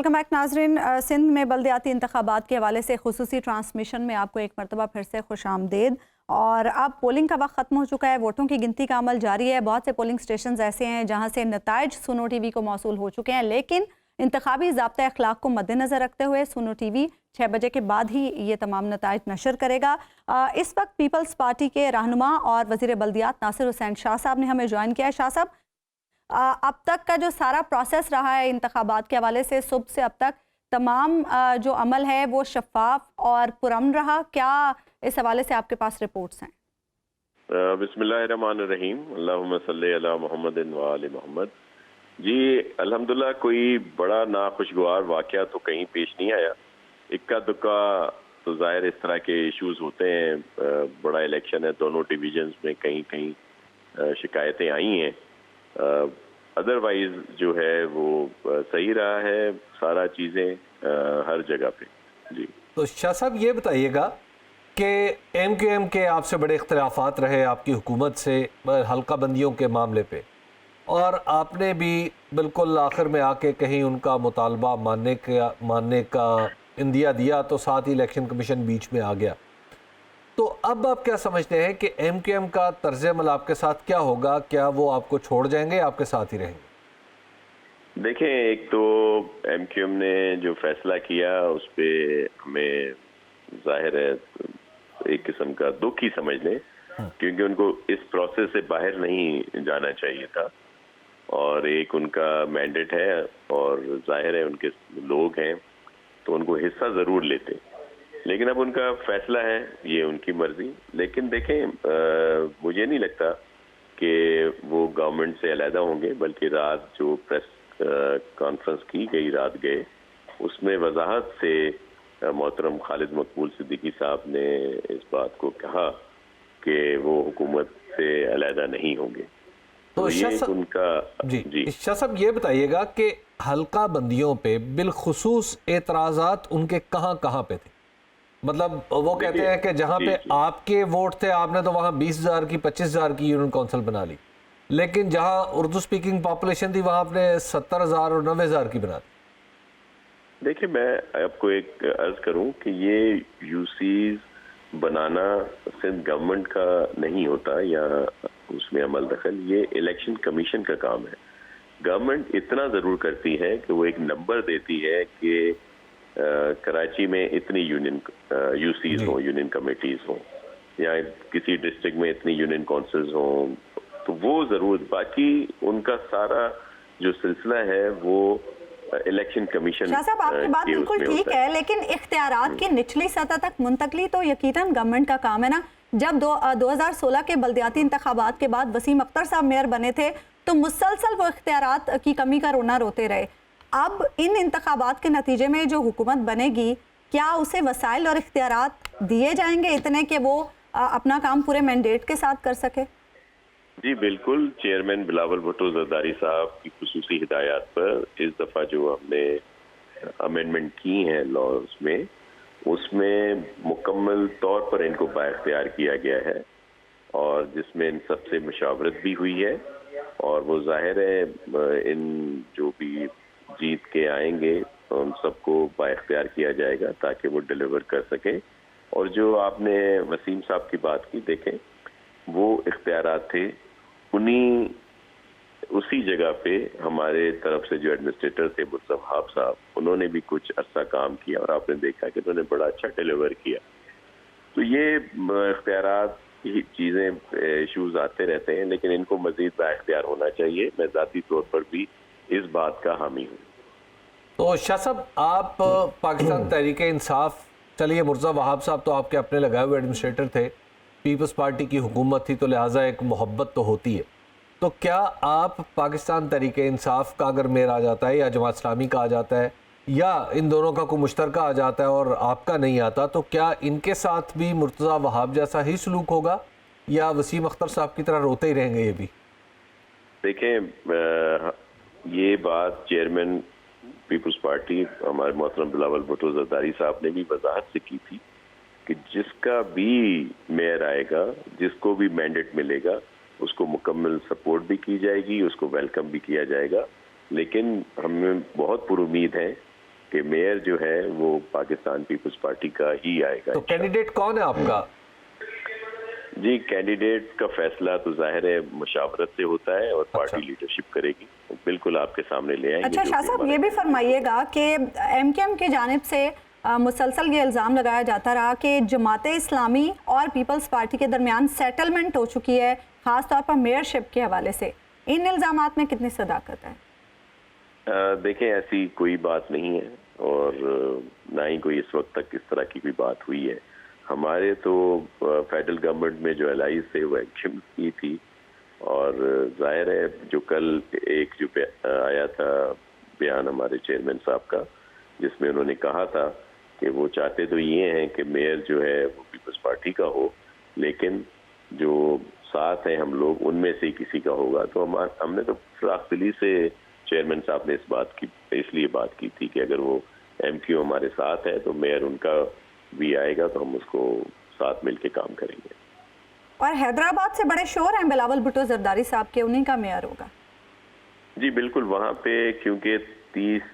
Welcome back नाजरीन। सिंध में बल्दियाती इंतखाबात के हवाले से खुसूसी ट्रांसमिशन में आपको एक मरतबा फिर से खुश आमदेद। और अब पोलिंग का वक्त ख़त्म हो चुका है, वोटों की गिनती का अमल जारी है। बहुत से पोलिंग स्टेशन ऐसे हैं जहाँ से नताइज सुनो टीवी को मौसूल हो चुके हैं, लेकिन इंतखाबी ज़ाब्ता अखलाक को मद्देनज़र रखते हुए सुनो टीवी 6 बजे के बाद ही ये तमाम नताइज नशर करेगा। इस वक्त पीपल्स पार्टी के रहनुमा और वज़ीर बल्दियात नासिर हुसैन शाह साहब ने हमें ज्वाइन किया है। शाह साहब, अब तक का जो सारा प्रोसेस रहा है इंतखाबात के हवाले से, सुबह से अब तक तमाम जो अमल है वो शफाफ और पुरअमन रहा, क्या इस हवाले से आपके पास रिपोर्ट्स हैं? बिस्मिल्लाहिर्रहमानिर्रहीम, अल्लाहुम्मा सल्ली अला मुहम्मदिन व आलि मोहम्मद। जी अल्हम्दुलिल्लाह, कोई बड़ा नाखुशगवार वाक़या तो कहीं पेश नहीं आया। इक्का दुक्का तो ज़ाहिर इस तरह के इश्यूज होते हैं। बड़ा इलेक्शन है, दोनों डिवीजन्स में कहीं कहीं शिकायतें आई हैं। अदरवाइज जो है वो सही रहा है सारा चीज़ें हर जगह पे। जी तो शाह साहब ये बताइएगा कि MQM के आपसे बड़े इख्तिलाफात रहे आपकी हुकूमत से हल्का बंदियों के मामले पे, और आपने भी बिल्कुल आखिर में आके कहीं उनका मुतालबा मानने का इंदिया दिया, तो साथ ही इलेक्शन कमीशन बीच में आ गया। तो अब आप क्या समझते हैं कि MQM का तर्ज अमल आपके साथ क्या होगा? क्या वो आपको छोड़ जाएंगे, आपके साथ ही रहेंगे? देखें, एक तो MQM ने जो फैसला किया उस पर हमें जाहिर है एक किस्म का दुख ही समझ लें, क्योंकि उनको इस प्रोसेस से बाहर नहीं जाना चाहिए था। और एक उनका मैंडेट है और जाहिर है उनके लोग हैं तो उनको हिस्सा ज़रूर लेते, लेकिन अब उनका फैसला है, ये उनकी मर्जी। लेकिन देखें, मुझे नहीं लगता कि वो गवर्नमेंट से अलहदा होंगे, बल्कि रात जो प्रेस कॉन्फ्रेंस की गई, रात गए, उसमें वजाहत से मोहतरम खालिद मकबूल सिद्दीकी साहब ने इस बात को कहा कि वो हुकूमत से अलहदा नहीं होंगे। तो ये उनका जी शाह साहब, ये बताइएगा कि हल्का बंदियों पे बिलखुसूस एतराज़ात उनके कहाँ कहाँ पे थे? मतलब वो कहते हैं कि जहाँ पे आपके वोट थे आपने तो वहाँ 20,000 की 25,000 की यूनियन काउंसिल बना ली, लेकिन जहाँ उर्दू स्पीकिंग पॉपुलेशन थी वहाँ आपने 70,000 और 90,000 की बना दी। देखिए, मैं आपको एक अर्ज करूं कि ये यूसीज बनाना सिंध गवर्नमेंट का नहीं होता या उसमें अमल दखल, ये इलेक्शन कमीशन का काम है। गवर्नमेंट इतना ज़रूर करती है कि वो एक नंबर देती है कि कराची में इतनी यूनियन यूसीज हों, यूनियन कमेटीज हों, या किसी डिस्ट्रिक्ट में इतनी यूनियन काउंसिल्स हों, तो वो ज़रूर, बाकी उनका सारा जो सिलसिला है वो इलेक्शन कमीशन। शाह साहब, आपकी बात बिल्कुल ठीक है, लेकिन इख्तियारात की निचली सतह तक मुंतकली तो यकीनन गवर्नमेंट का काम है ना। जब 2016 के बल्दियाती इंतखाबात के बाद वसीम अख्तर साहब मेयर बने थे तो मुसलसल वो इख्तियारात की कमी का रोना रोते रहे। अब इन इंतखाबात के नतीजे में जो हुकूमत बनेगी, क्या उसे वसाइल और इख्तियारात दिए जाएंगे इतने कि वो अपना काम पूरे मैंडेट के साथ कर सके? जी बिल्कुल, चेयरमैन बिलावल भुट्टो जरदारी साहब की खुसूसी हिदायत पर इस दफ़ा जो हमने अमेंडमेंट की हैं लॉज में, उसमें मुकम्मल तौर पर इनको बाइख्तियार किया गया है, और जिसमें इन सबसे मुशावरत भी हुई है। और वो जाहिर है इन जो भी जीत के आएंगे उन सबको बाइख्तियार किया जाएगा ताकि वो डिलीवर कर सकें। और जो आपने वसीम साहब की बात की, देखें वो इख्तियारात थे उसी जगह पे हमारे तरफ से जो एडमिनिस्ट्रेटर थे मुर्तज़ा वहाब साहब, उन्होंने भी कुछ अरसा काम किया और आपने देखा कि उन्होंने बड़ा अच्छा डिलीवर किया। तो ये इख्तियारात की चीज़ें इश्यूज आते रहते हैं, लेकिन इनको मज़ीद बाइख्तियार होना चाहिए। मैं ज़ाती तौर पर भी इस बात का हामी हूँ। तो शाह साहब, आप पाकिस्तान तहरीक इंसाफ, चलिए मुर्तज़ा वहाब साहब तो आपके अपने लगाए हुए एडमिनिस्ट्रेटर थे, पीपल्स पार्टी की हुकूमत थी तो लिहाजा एक मोहब्बत तो होती है। तो क्या आप पाकिस्तान तहरीक इंसाफ का अगर मेयर आ जाता है या जमात इस्लामी का आ जाता है या इन दोनों का कोई मुश्तरका आ जाता है और आपका नहीं आता, तो क्या इनके साथ भी मुर्तज़ा वहाब जैसा ही सलूक होगा या वसीम अख्तर साहब की तरह रोते ही रहेंगे ये भी? देखें, ये बात चेयरमैन पीपल्स पार्टी हमारे मोहतरम बिलावल भुट्टो जरदारी साहब ने भी वजाहत से की थी कि जिसका भी मेयर आएगा, जिसको भी मैंडेट मिलेगा, उसको मुकम्मल सपोर्ट भी की जाएगी, उसको वेलकम भी किया जाएगा। लेकिन हमें बहुत पुरुमीद है کہ میئر جو ہے وہ پاکستان پیپلز پارٹی کا ہی آئے گا. تو کینڈیڈیٹ کون ہے آپ کا؟ جی کینڈیڈیٹ کا فیصلہ تو ظاہر ہے مشاورت سے ہوتا ہے اور پارٹی لیڈرشپ کرے گی. بالکل آپ کے سامنے لے آئیں گے. اچھا شاہ صاحب یہ بھی فرمائیے گا کہ ایم کیو ایم کی جانب سے مسلسل یہ الزام لگایا جاتا رہا کہ جماعت اسلامی اور پیپلز پارٹی کے درمیان سیٹلمنٹ ہو چکی ہے خاص طور پر میئرشپ کے حوالے سے. ان الزامات میں کتنی صداقت ہے؟ دیکھیں ایسی کوئی بات نہیں ہے اور نہ ہی کوئی اس وقت تک اس طرح کی کوئی بات ہوئی ہے. ہمارے تو فیڈرل گورنمنٹ میں جو الائز تھے وہ ایکشن کی تھی اور ظاہر ہے جو کل ایک جو آیا تھا بیان ہمارے چیئرمین صاحب کا جس میں انہوں نے کہا تھا کہ وہ چاہتے تو یہ ہیں کہ میئر جو ہے وہ پیپلز پارٹی کا ہو لیکن جو ساتھ ہیں ہم لوگ ان میں سے کسی کا ہوگا. تو ہم نے تو فراخ دلی سے چیئرمین صاحب نے اس لیے بات کی تھی کہ اگر وہ ایم کیو ہمارے ساتھ ہے تو میئر ان کا بھی آئے گا تو ہم اس کو ساتھ مل کے کام کریں گے. اور حیدرآباد سے بڑے شور ہیں بلاول بھٹو زرداری صاحب کے، انہیں کا میئر ہوگا. جی بالکل وہاں پہ کیونکہ 30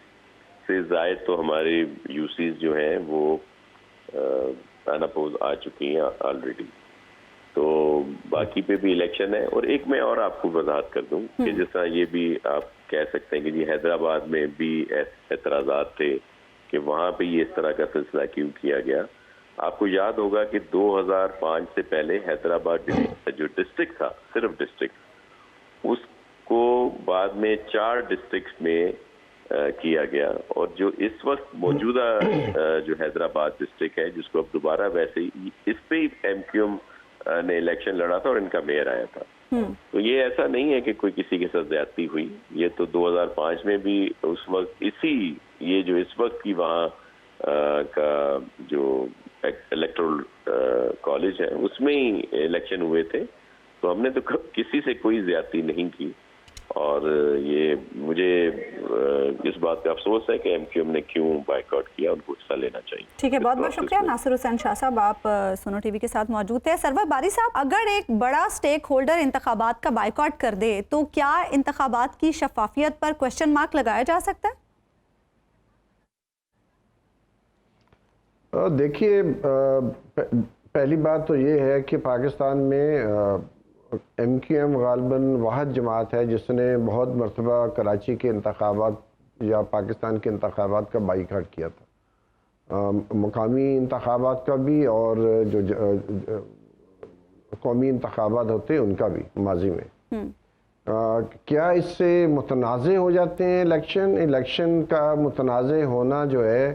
سے زائد تو ہمارے یو سیز جو ہیں وہ اناپوز آ چکی ہیں آلریڈی. تو باقی پہ بھی الیکشن ہے. اور ایک میں اور آپ کو وضاحت کر دوں کہ جس طرح یہ بھی آپ کہہ سکتے ہیں کہ جی حیدرآباد میں بھی اعتراضات تھے کہ وہاں پہ یہ اس طرح کا سلسلہ کیوں کیا گیا. آپ کو یاد ہوگا کہ 2005 سے پہلے حیدرآباد جو ڈسٹرکٹ تھا صرف ڈسٹرکٹ اس کو بعد میں 4 ڈسٹرکٹ میں کیا گیا اور جو اس وقت موجودہ جو حیدرآباد ڈسٹرکٹ ہے جس کو اب دوبارہ ویسے ہی اس پہ ایم کیو ایم نے الیکشن لڑا تھا اور ان کا میئر آیا تھا. تو یہ ایسا نہیں ہے کہ کوئی کسی کے ساتھ زیادتی ہوئی. یہ تو 2005 میں بھی اس وقت یہ جو اس وقت کی وہاں کا جو الیکٹرل کالج ہے اس میں ہی الیکشن ہوئے تھے. تو ہم نے تو کسی سے کوئی زیادتی نہیں کی اور یہ مجھے اس بات کا افسوس ہے کہ ایم کیو ایم نے کیوں بائیکاٹ کیا. ان کو حصہ لینا چاہیے. ٹھیک ہے بہت بہت شکریہ ناصر حسین شاہ صاحب، آپ سنو ٹی وی کے ساتھ موجود تھے. سرور باری صاحب اگر ایک بڑا سٹیک ہولڈر انتخابات کا بائیکاٹ کر دے تو کیا انتخابات کی شفافیت پر کوشچن مارک لگایا جا سکتا ہے؟ دیکھیے پہلی بات تو یہ ہے کہ پاکستان میں ایم کیو ایم غالباً واحد جماعت ہے جس نے بہت مرتبہ کراچی کے انتخابات یا پاکستان کے انتخابات کا بائیکاٹ کیا تھا. مقامی انتخابات کا بھی اور جو قومی انتخابات ہوتے ہیں ان کا بھی ماضی میں. کیا اس سے متنازع ہو جاتے ہیں الیکشن کا متنازع ہونا جو ہے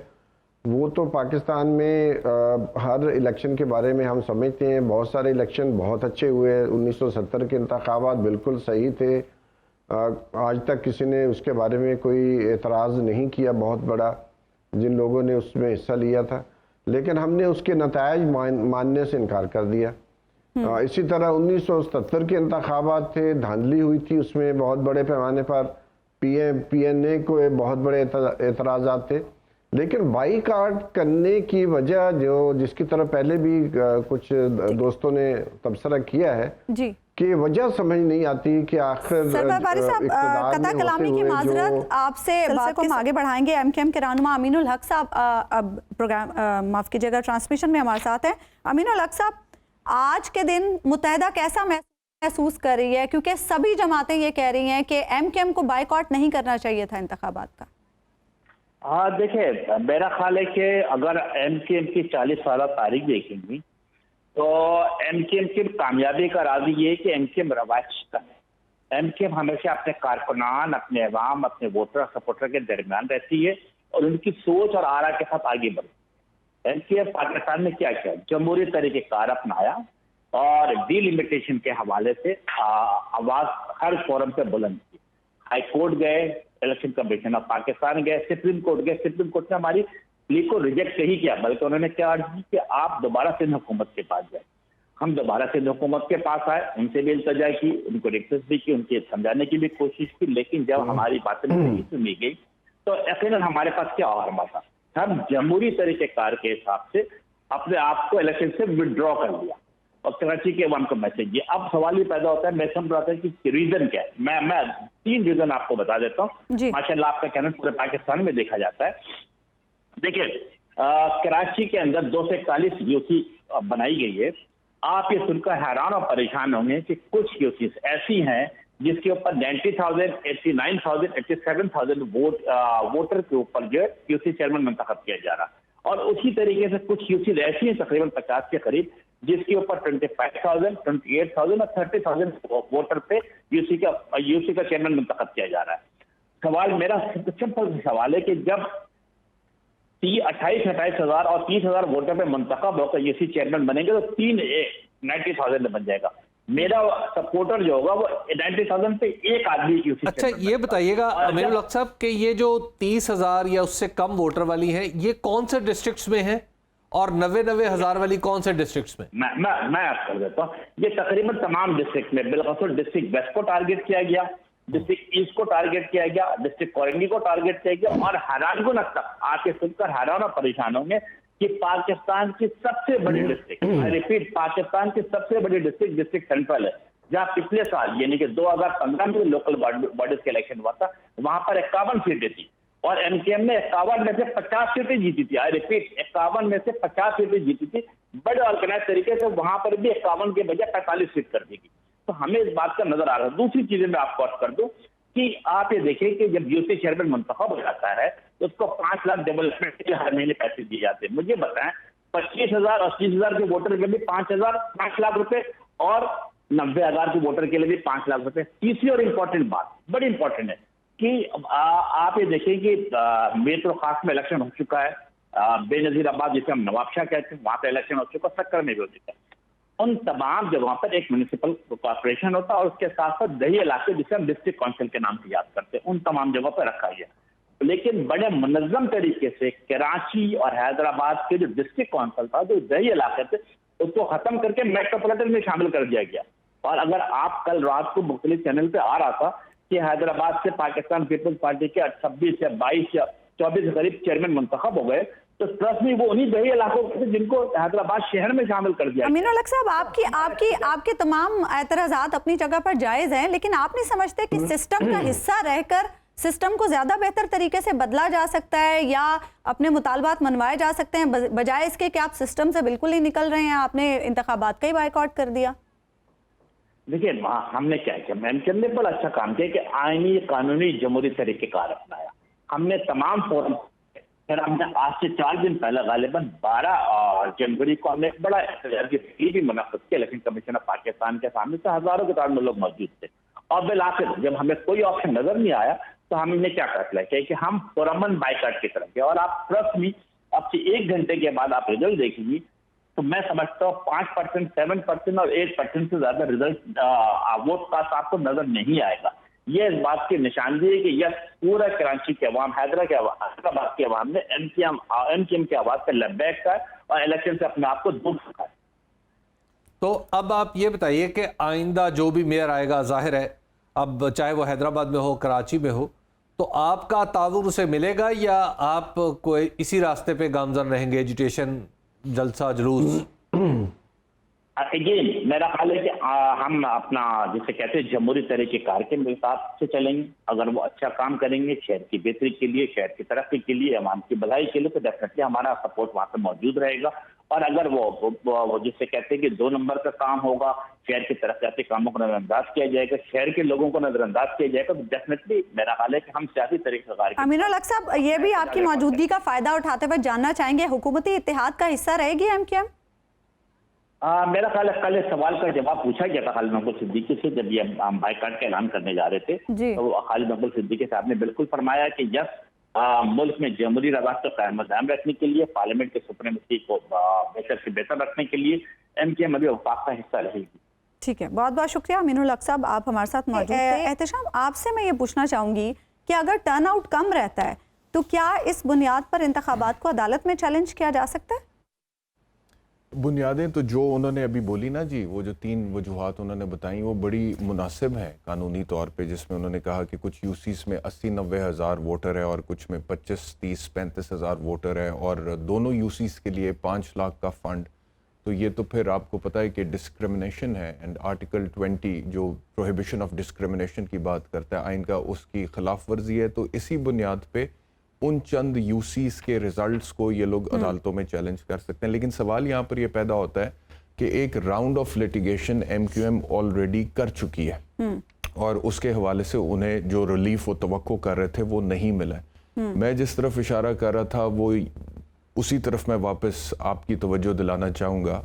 وہ تو پاکستان میں ہر الیکشن کے بارے میں ہم سمجھتے ہیں. بہت سارے الیکشن بہت اچھے ہوئے. 1970 کے انتخابات بالکل صحیح تھے. آج تک کسی نے اس کے بارے میں کوئی اعتراض نہیں کیا بہت بڑا جن لوگوں نے اس میں حصہ لیا تھا. لیکن ہم نے اس کے نتائج ماننے سے انکار کر دیا. اسی طرح 1977 کے انتخابات تھے، دھاندلی ہوئی تھی اس میں بہت بڑے پیمانے پر. پی این اے کو بہت بڑے اعتراضات تھے. لیکن بائیکاٹ کرنے کی وجہ جس کی طرف پہلے بھی کچھ دوستوں نے تبصرہ کیا ہے جی کہ وجہ سمجھ نہیں آتی کہ آخر سرور باری صاحب قطع کلامی کی معذرت، آپ سے بات کو ہم آگے بڑھائیں گے. ایم کیو ایم کے رہنما امین الحق صاحب پروگرام معاف کیجیے گا ٹرانسمیشن میں ہمارے ساتھ ہیں. امین الحق صاحب آج کے دن متحدہ کیسا محسوس کر رہی ہے کیونکہ سبھی جماعتیں یہ کہہ رہی ہیں کہ ایم کیو ایم کو بائیکاٹ نہیں کرنا چاہیے تھا انتخابات کا؟ ہاں دیکھیں میرا خیال ہے کہ اگر ایم کیو ایم کی 40 سالہ تاریخ دیکھیں گی تو ایم کیو ایم کی کامیابی کا راز یہ ہے کہ ایم کیو ایم روایت شکن ہے. ایم کیو ایم ہمیشہ اپنے کارکنان، اپنے عوام، اپنے ووٹر سپورٹر کے درمیان رہتی ہے اور ان کی سوچ اور آرا کے ساتھ آگے بڑھتی ہے. ایم کیو ایم پاکستان میں کیا کیا جمہوری طریقہ کار اپنایا اور ڈی لمیٹیشن کے حوالے سے آواز ہر فورم پہ بلند کی. ہائی کورٹ گئے، الیکشن کمیشن آف پاکستان گئے، سپریم کورٹ گئے. سپریم کورٹ نے ہماری پلی کو ریجیکٹ نہیں کیا بلکہ انہوں نے کیا عرض کی کہ آپ دوبارہ سندھ حکومت کے پاس جائیں. ہم دوبارہ سندھ حکومت کے پاس آئے، ان سے بھی التجا کی، ان کو ریکویسٹ بھی کی، ان کے سمجھانے کی بھی کوشش کی. لیکن جب ہماری باتیں نہیں سنی گئی تو یقیناً ہمارے پاس کیا اور تھا، ہم جمہوری طریقہ کار کے حساب سے اپنے آپ کو الیکشن سے ودرا کر لیا اور کراچی کے عوام کو میسج دیا. اب سوال یہ پیدا ہوتا ہے، میں سمجھ رہا تھا کہ ریزن کیا ہے. میں 3 ریزن آپ کو بتا دیتا ہوں. ماشاء اللہ آپ کا کہنا پورے پاکستان میں دیکھا جاتا ہے. देखिए कराची के अंदर 241 यूसी बनाई गई है। आप ये सुनकर हैरान और परेशान होंगे कि कुछ यूसी ऐसी हैं जिसके ऊपर 90,000, 89,000, 87,000 वोटर के ऊपर जो है यूसी चेयरमैन मुंतखब किया जा रहा है। और उसी तरीके से कुछ यूसी ऐसी हैं तकरीबन 50 के करीब जिसके ऊपर 25,000, 28,000 और 30,000 वोटर पे यूसी का चेयरमैन मुंतखब किया जा रहा है। सवाल मेरा सिंपल सवाल है कि जब 28,000 और 30,000 वोटर पे मुंतखब होकर यूसी चेयरमैन बनेंगे तो 90,000 बन जाएगा। मेरा सपोर्टर जो होगा वो 90,000 पे एक आदमी यूसी। अच्छा ये बताइएगा अमीरुल हक साहब कि ये जो 30,000 या उससे कम वोटर वाली है ये कौन से डिस्ट्रिक्ट्स में है और 90,000 वाली कौन से डिस्ट्रिक्ट्स में? मैं आप कर देता हूँ। ये तकरीबन तमाम डिस्ट्रिक्ट में, बिलखसूस डिस्ट्रिक्ट वेस्ट को टारगेट किया गया, डिस्ट्रिक्ट ईस्ट को टारगेट किया गया, डिस्ट्रिक्ट कोरंगी को टारगेट किया गया। और हैरानकुन तक आके सुनकर हैरान और परेशान होंगे कि पाकिस्तान की सबसे बड़ी डिस्ट्रिक्ट, आई रिपीट, पाकिस्तान की सबसे बड़ी डिस्ट्रिक्ट सेंट्रल है, जहां पिछले साल यानी कि 2015 में लोकल बॉडीज का इलेक्शन हुआ था, वहां पर 51 सीटें थी और एमकेएम ने 51 में से 50 सीटें जीती थी। आई रिपीट, 51 में से 50 सीटें जीती थी। बड़े ऑर्गेनाइज तरीके से वहां पर भी 51 के बजाय 45 सीट कर दी गई। तो हमें इस बात का नजर आ रहा है। दूसरी चीजें मैं आपको अर्ज कर दूं कि आप ये देखिए कि जब यूसी चेयरमैन मुंतखब हो जाता है तो उसको 5 लाख डेवलपमेंट के लिए हर महीने पैसे दिए जाते हैं। मुझे बताएं 25,000 और 30,000 के वोटर के लिए 5 लाख रुपए और 90,000 के वोटर के लिए भी 5 लाख रुपए। तीसरी और इम्पोर्टेंट बात, बड़ी इंपॉर्टेंट है कि आप ये देखिए कि मेट्रो खास में इलेक्शन हो चुका है, बेनजीराबाद जिसे हम नवाबशाह कहते हैं वहां पर इलेक्शन हो चुका, सक्कर में भी हो चुका है। उन तमाम जगहों पर एक म्युनिसिपल कॉर्पोरेशन होता है और उसके साथ साथ दही इलाके जिसे हम डिस्ट्रिक्ट काउंसिल के नाम से याद करते हैं, उन तमाम जगहों पर रखा गया। लेकिन बड़े मुनज़्ज़म तरीके से कराची और हैदराबाद के जो डिस्ट्रिक्ट काउंसिल था, जो दही इलाके थे, उसको खत्म करके मेट्रोपॉलिटन में शामिल कर दिया गया। और अगर आप कल रात को मुख्तलिफ चैनल पे आ रहा था कि हैदराबाद से पाकिस्तान पीपल्स पार्टी के 26 या 22 या 24 के करीब चेयरमैन मुंतखब हो गए, तो ट्रस्ट में वो उन्हीं दही इलाकों से जिनको हैदराबाद शहर में शामिल कर दिया। अमीरुल हक साहब, आपके तमाम एतराज़ात अपनी जगह पर जायज़ हैं, लेकिन आप नहीं समझते कि सिस्टम का हिस्सा रहकर सिस्टम को ज्यादा बेहतर तरीके से बदला जा सकता है या अपने मुतालबात मनवाए जा सकते हैं, बजाय इसके कि आप सिस्टम से बिल्कुल ही निकल रहे हैं, आपने इंतखाबात का ही बायकॉट कर दिया? देखिए हमने क्या किया, एमकेएम ने बड़ा अच्छा काम किया कि आईनी कानूनी जमहूरी तरीक़ेकार अपनाया। हमने तमाम फोरम, फिर हमने आज से 4 दिन पहले गालिबन 12 जनवरी को हमने एक बड़ा एहतजाज की भी मुनक़्क़िद किया इलेक्शन कमीशन ऑफ पाकिस्तान के सामने से, हजारों के तादाद में लोग मौजूद थे। और बिल आखिर जब हमें कोई ऑप्शन नजर नहीं आया तो हमने क्या फैसला किया कि हम पुरअमन बाइकाट की तरफ गए। और आप ट्रस्ट में अब से 1 घंटे के बाद आप रिजल्ट देखेंगी तो मैं समझता हूँ 5%, 7% और 8% से ज्यादा रिजल्ट वोट कास्ट आपको नजर नहीं आएगा। ये इस बात की निशानदेही है कि यह पूरा कराची के अवाम, हैदराबाद के अवाम ने एमकेएम की आवाज पर लब्बैक का और इलेक्शन से अपने आप को दूर रखा है। तो अब आप ये बताइए कि आइंदा जो भी मेयर आएगा, जाहिर है अब चाहे वो हैदराबाद में हो, कराची में हो, तो आपका ताउन उसे मिलेगा या आप कोई इसी रास्ते पे गामजन रहेंगे, एजुटेशन, जलसा, जुलूस? अगेन मेरा ख्याल है कि हम अपना जिसे कहते हैं जमहूरी तरीक़ेकार के हिसाब से चलेंगे। अगर वो अच्छा काम करेंगे शहर की बेहतरी के लिए, शहर की तरक्की के लिए, अवाम की भलाई के लिए, तो डेफिनेटली हमारा सपोर्ट वहाँ पे मौजूद रहेगा। और अगर वो जिसे कहते हैं कि 2 नंबर का काम होगा, शहर की तरक्याती कामों को नजरअंदाज किया जाएगा, शहर के लोगों को नजरअंदाज किया जाएगा, तो डेफिनेटली मेरा ख्याल है कि हम सियासी तरीक़ेकार। अमीरुल हक साहब, ये भी आपकी मौजूदगी का फायदा उठाते हुए जानना चाहेंगे, हुकूमती इत्तेहाद का हिस्सा रहेगी एमकेएम? मेरा ख्याल है कल इस सवाल का जवाब पूछा गया था खालिद मकबूल सिद्दीकी से जब ये हम बाइकाट का ऐलान करने जा रहे थे, तो खालिद मकबूल सिद्दीकी साहब ने बिल्कुल फरमाया कि यस, मुल्क में जमहूरी रवाज को कायम रखने के लिए, पार्लियामेंट के सुप्रीमेसी को बेहतर से बेहतर रखने के लिए एमकेएम अभी वफाक का हिस्सा रहेगी। ठीक है, बहुत बहुत शुक्रिया अमीरुल हक साहब, आप हमारे साथ मौजूद थे। एहतशाम, आपसे मैं ये पूछना चाहूँगी कि अगर टर्न आउट कम रहता है तो क्या इस बुनियाद पर इंतखाबात को अदालत में चैलेंज किया जा सकता है? बुनियादें तो जो उन्होंने अभी बोली ना जी, वो जो 3 वजूहात उन्होंने बताई वो बड़ी मुनासिब हैं कानूनी तौर पे, जिसमें उन्होंने कहा कि कुछ यूसीस में 80-90 हज़ार वोटर है और कुछ में 25-30-35 हज़ार वोटर है और दोनों यूसीस के लिए 5 लाख का फ़ंड। तो ये तो फिर आपको पता है कि डिस्क्रिमिनेशन है, एंड आर्टिकल 20 जो प्रोहिबिशन ऑफ डिस्क्रिमिनेशन की बात करता है आइन का, उसकी खिलाफ वर्जी है। तो इसी बुनियाद पे उन चंद यूसीस के रिजल्ट्स को ये लोग अदालतों में चैलेंज कर सकते हैं, लेकिन सवाल यहाँ पर ये पैदा होता है कि एक round of litigation MQM already कर चुकी है और उसके हवाले से उन्हें जो रिलीफ वो तवक्को कर रहे थे वो नहीं मिला है। मैं जिस तरफ इशारा कर रहा था वो उसी तरफ मैं वापस आपकी तवज्जो दिलाना चाहूँगा,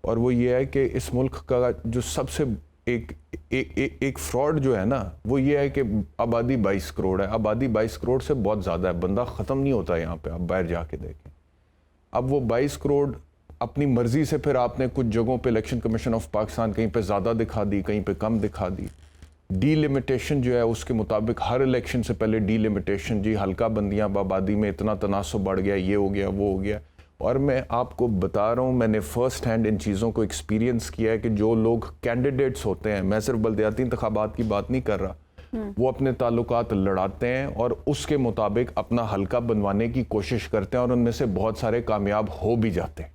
और वो ये है कि इस मुल्क का जो सबसे एक फ्रॉड जो है ना, वो ये है कि आबादी 22 करोड़ है। आबादी 22 करोड़ से बहुत ज़्यादा है, बंदा ख़त्म नहीं होता यहाँ पे, आप बाहर जाके देखें। अब वो 22 करोड़ अपनी मर्ज़ी से फिर आपने कुछ जगहों पे इलेक्शन कमीशन ऑफ पाकिस्तान कहीं पे ज़्यादा दिखा दी, कहीं पे कम दिखा दी। डीलिमिटेशन जो है उसके मुताबिक हर इलेक्शन से पहले डीलिमिटेशन, जी हल्का बंदियाँ आबादी में इतना तनासब बढ़ गया, ये हो गया वो हो गया। और मैं आपको बता रहा हूँ, मैंने फ़र्स्ट हैंड इन चीज़ों को एक्सपीरियंस किया है कि जो लोग कैंडिडेट्स होते हैं, मैं सिर्फ बल्दियाती इंतखाबात की बात नहीं कर रहा, वो अपने ताल्लुकात लड़ाते हैं और उसके मुताबिक अपना हल्का बनवाने की कोशिश करते हैं और उनमें से बहुत सारे कामयाब हो भी जाते हैं।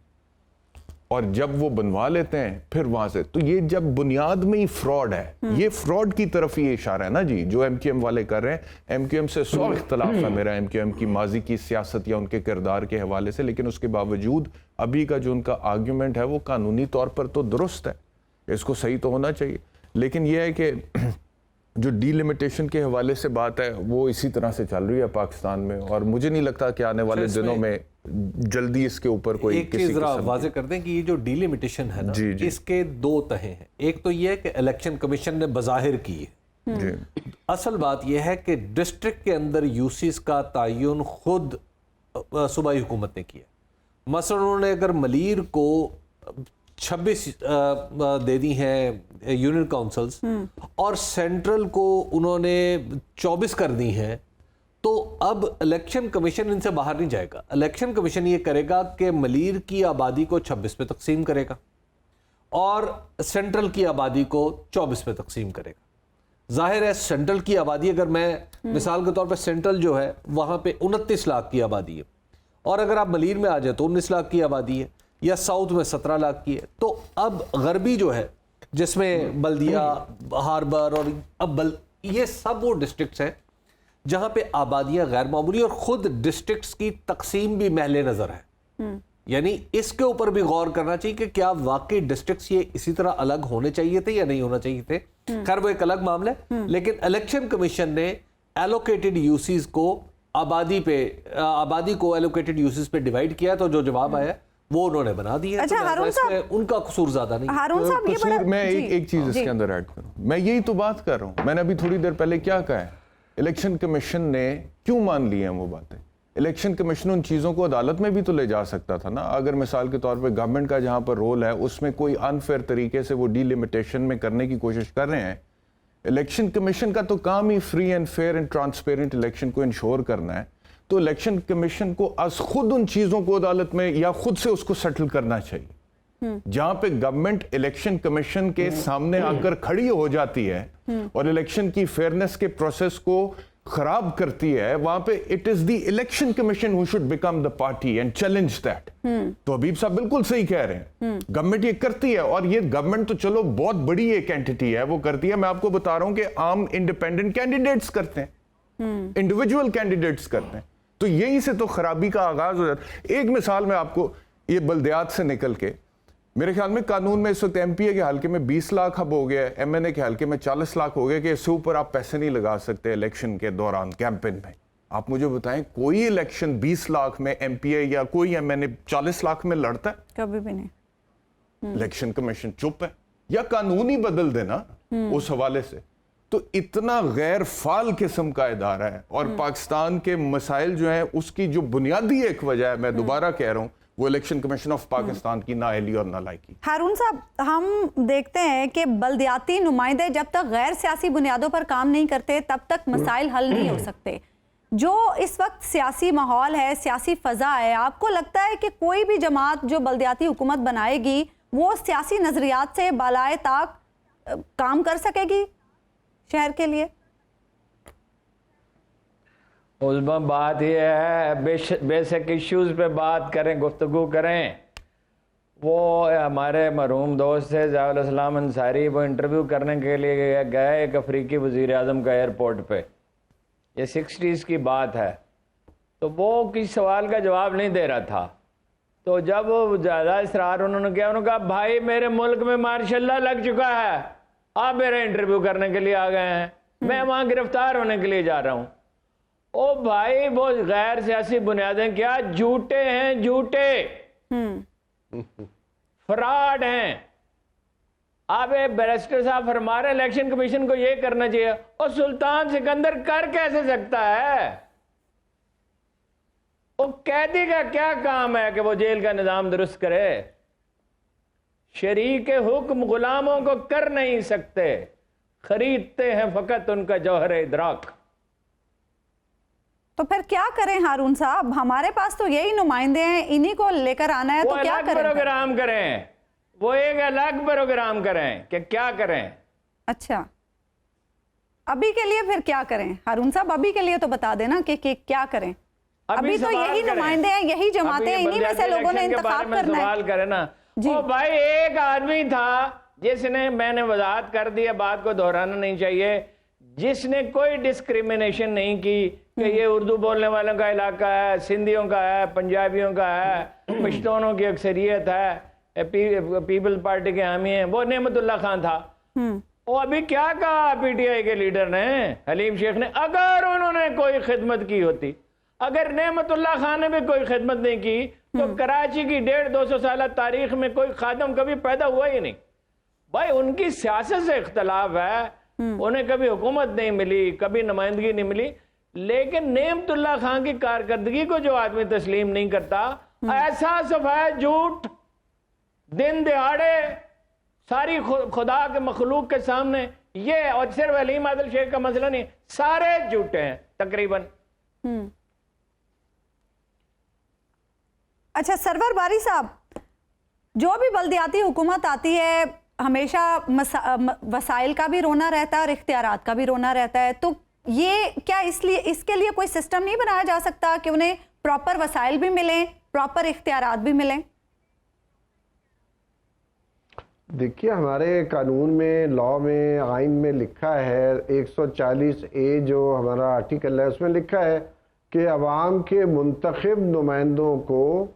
और जब वो बनवा लेते हैं फिर वहां से, तो ये जब बुनियाद में ही फ्रॉड है, ये फ्रॉड की तरफ ही इशारा है ना जी, जो MQM वाले कर रहे हैं। MQM से 100 इख्तलाफ है मेरा MQM की माजी की सियासत या उनके किरदार के हवाले से, लेकिन उसके बावजूद अभी का जो उनका आर्ग्यूमेंट है वो कानूनी तौर पर तो दुरुस्त है, इसको सही तो होना चाहिए। लेकिन यह है कि जो डीलिमिटेशन के हवाले से बात है वो इसी तरह से चल रही है पाकिस्तान में, और मुझे नहीं लगता कि आने वाले दिनों में जल्दी इसके ऊपर कोई एक चीज जरा वाज़ेह कर दें कि ये जो डीलिमिटेशन है ना, इसके दो तहें हैं। एक तो ये है कि इलेक्शन कमीशन ने बज़ाहिर की है, असल बात यह है कि डिस्ट्रिक्ट के अंदर यूसीस का तयन खुद सूबाई हुकूमत ने किया। मसलन उन्होंने अगर मलीर को 26 दे दी हैं यूनियन काउंसिल्स और सेंट्रल को उन्होंने 24 कर दी हैं, तो अब इलेक्शन कमीशन इनसे बाहर नहीं जाएगा। इलेक्शन कमीशन ये करेगा कि मलीर की आबादी को 26 पे तकसीम करेगा और सेंट्रल की आबादी को 24 पे तकसीम करेगा। जाहिर है सेंट्रल की आबादी, अगर मैं मिसाल के तौर पर सेंट्रल जो है वहाँ पे 29 लाख की आबादी है, और अगर आप मलीर में आ जाए तो 19 लाख की आबादी है, या साउथ में 17 लाख की है। तो अब गरबी जो है जिसमें बल्दिया, हार्बर और अब ये सब वो डिस्ट्रिक्ट्स हैं जहाँ पे आबादियाँ गैर मामूली, और खुद डिस्ट्रिक्ट्स की तकसीम भी महले नज़र है। यानी इसके ऊपर भी गौर करना चाहिए कि क्या वाकई डिस्ट्रिक्ट्स ये इसी तरह अलग होने चाहिए थे या नहीं होना चाहिए थे। खैर वो एक अलग मामला है, लेकिन इलेक्शन कमीशन ने एलोकेटेड यूसीज को आबादी को एलोकेटेड यूसीज पे डिवाइड किया, तो जो जवाब आया वो उन्होंने बना दिया। अच्छा, हारून साहब, उनका कसूर ज्यादा नहीं। हारून साहब, ये बड़ा मैं एक चीज इसके अंदर ऐड करूं, मैं यही तो बात कर रहा हूं। मैंने अभी थोड़ी देर पहले क्या कहा है, इलेक्शन कमीशन ने क्यों मान ली हैं वो बातें। इलेक्शन कमीशन उन चीज़ों को अदालत में भी तो ले जा सकता था ना। अगर मिसाल के तौर पे गवर्नमेंट का जहाँ पर रोल है उसमें कोई अनफेयर तरीके से वो डीलिमिटेशन में करने की कोशिश कर रहे हैं, इलेक्शन कमीशन का तो काम ही free and fair and transparent election को इंश्योर करना है। तो इलेक्शन कमीशन को आज खुद उन चीज़ों को अदालत में या खुद से उसको सेटल करना चाहिए। जहां पे गवर्नमेंट इलेक्शन कमीशन के सामने आकर खड़ी हो जाती है और इलेक्शन की फेयरनेस के प्रोसेस को खराब करती है, वहां पे it is the election commission who should become the party and challenge that. तो हबीब साहब बिल्कुल सही कह रहे हैं, गवर्नमेंट ये करती है, और ये गवर्नमेंट तो चलो बहुत बड़ी एक एंटिटी है, वो करती है। मैं आपको बता रहा हूं कि आम इंडिपेंडेंट कैंडिडेट्स करते हैं, इंडिविजुअल कैंडिडेट्स करते हैं। तो यही से तो खराबी का आगाज हो जाता है। एक मिसाल में आपको, ये बल्दियात से निकल के मेरे ख्याल में कानून में इस वक्त MPA के हल्के में 20 लाख अब हो गया, MNA के हल्के में 40 लाख हो गया कि इससे ऊपर आप पैसे नहीं लगा सकते इलेक्शन के दौरान कैंपेन में। आप मुझे बताएं कोई इलेक्शन 20 लाख में MPA या कोई MNA 40 लाख में लड़ता है? कभी भी नहीं। इलेक्शन कमीशन चुप है, या कानून ही बदल देना उस हवाले से। तो इतना गैर फाल किस्म का इदारा है, और पाकिस्तान के मसाइल जो है उसकी जो बुनियादी एक वजह है, मैं दोबारा कह रहा हूं, वो इलेक्शन कमीशन ऑफ पाकिस्तान की नाअहली और नालायकी। हारून साहब, हम देखते हैं कि बल्दियाती नुमाइंदे जब तक गैर सियासी बुनियादों पर काम नहीं करते तब तक मसाइल हल नहीं हो सकते। जो इस वक्त सियासी माहौल है, सियासी फजा है, आपको लगता है कि कोई भी जमात जो बल्दियाती हुकूमत बनाएगी वो सियासी नजरियात से बालाए ताक काम कर सकेगी शहर के लिए? उसमें बात यह है, बेसिक इश्यूज पे बात करें, गुफ्तगू करें। वो हमारे मरहूम दोस्त थे ज़ाहिर इस्लाम अंसारी, वो इंटरव्यू करने के लिए गए एक अफ्रीकी वज़ीर आज़म का एयरपोर्ट पे। ये 60s की बात है। تو وہ کسی سوال کا جواب نہیں دے رہا تھا. تو جب زیادہ اصرار انہوں نے کیا, انہوں نے کہا بھائی میرے ملک میں ماشاء اللہ لگ چکا ہے, آپ میرا انٹرویو کرنے کے لیے آ گئے ہیں, میں وہاں گرفتار ہونے کے لیے جا رہا ہوں. او بھائی وہ غیر سیاسی بنیادیں کیا, جھوٹے ہیں, جھوٹے فراڈ ہیں. آپ بیرسٹر صاحب فرما رہے الیکشن کمیشن کو یہ کرنا چاہیے, اور سلطان سکندر کر کیسے سکتا ہے؟ وہ قیدی کا کیا کام ہے کہ وہ جیل کا نظام درست کرے؟ شریک حکم غلاموں کو کر نہیں سکتے, خریدتے ہیں فقط ان کا جوہر ادراک. تو پھر کیا کریں ہارون صاحب؟ ہمارے پاس تو یہی نمائندے ہیں, انہی کو لے کر آنا ہے, تو کیا کریں؟ پروگرام کریں, وہ ایک الگ پروگرام کریں کہ کیا کریں. اچھا, ابھی کے لیے پھر کیا کریں ہارون صاحب؟ ابھی کے لیے تو بتا دینا کہ کیا کریں. ابھی تو یہی نمائندے ہیں, یہی جماعتیں, انہی میں سے لوگوں نے انتخاب کرنا ہے. سوال کرے نا. او بھائی ایک آدمی تھا جس نے, میں نے وضاحت کر دی, بات کو دہرانا نہیں چاہیے, جس نے کوئی ڈسکریمنیشن نہیں کی کہ یہ اردو بولنے والوں کا علاقہ ہے, سندھیوں کا ہے, پنجابیوں کا ہے, پشتونوں کی اکثریت ہے, پیپل پارٹی کے حامی ہیں, وہ نعمت اللہ خان تھا. وہ ابھی کیا کہا پی ٹی آئی کے لیڈر نے, حلیم شیخ نے, اگر انہوں نے کوئی خدمت کی ہوتی, اگر نعمت اللہ خان نے بھی کوئی خدمت نہیں کی, تو کراچی کی 150-200 سالہ تاریخ میں کوئی خادم کبھی پیدا ہوا ہی نہیں. بھائی ان کی سیاست سے اختلاف ہے, انہیں کبھی حکومت نہیں ملی, کبھی نمائندگی نہیں ملی, لیکن نعمت اللہ خان کی کارکردگی کو جو آدمی تسلیم نہیں کرتا, ایسا سفید جھوٹ دن دہاڑے ساری خدا کے مخلوق کے سامنے, یہ اور صرف علیم عادل شیخ کا مسئلہ نہیں, سارے جھوٹے ہیں تقریباً. اچھا سرور باری صاحب, جو بھی بلدیاتی حکومت آتی ہے ہمیشہ وسائل کا بھی رونا رہتا ہے اور اختیارات کا بھی رونا رہتا ہے, تو یہ کیا اس کے لیے کوئی سسٹم نہیں بنایا جا سکتا کہ انہیں پراپر وسائل بھی ملیں, پراپر اختیارات بھی ملیں؟ دیکھیے ہمارے قانون میں, لاء میں, آئین میں لکھا ہے, 140A جو ہمارا آرٹیکل ہے اس میں لکھا ہے کہ عوام کے منتخب نمائندوں کو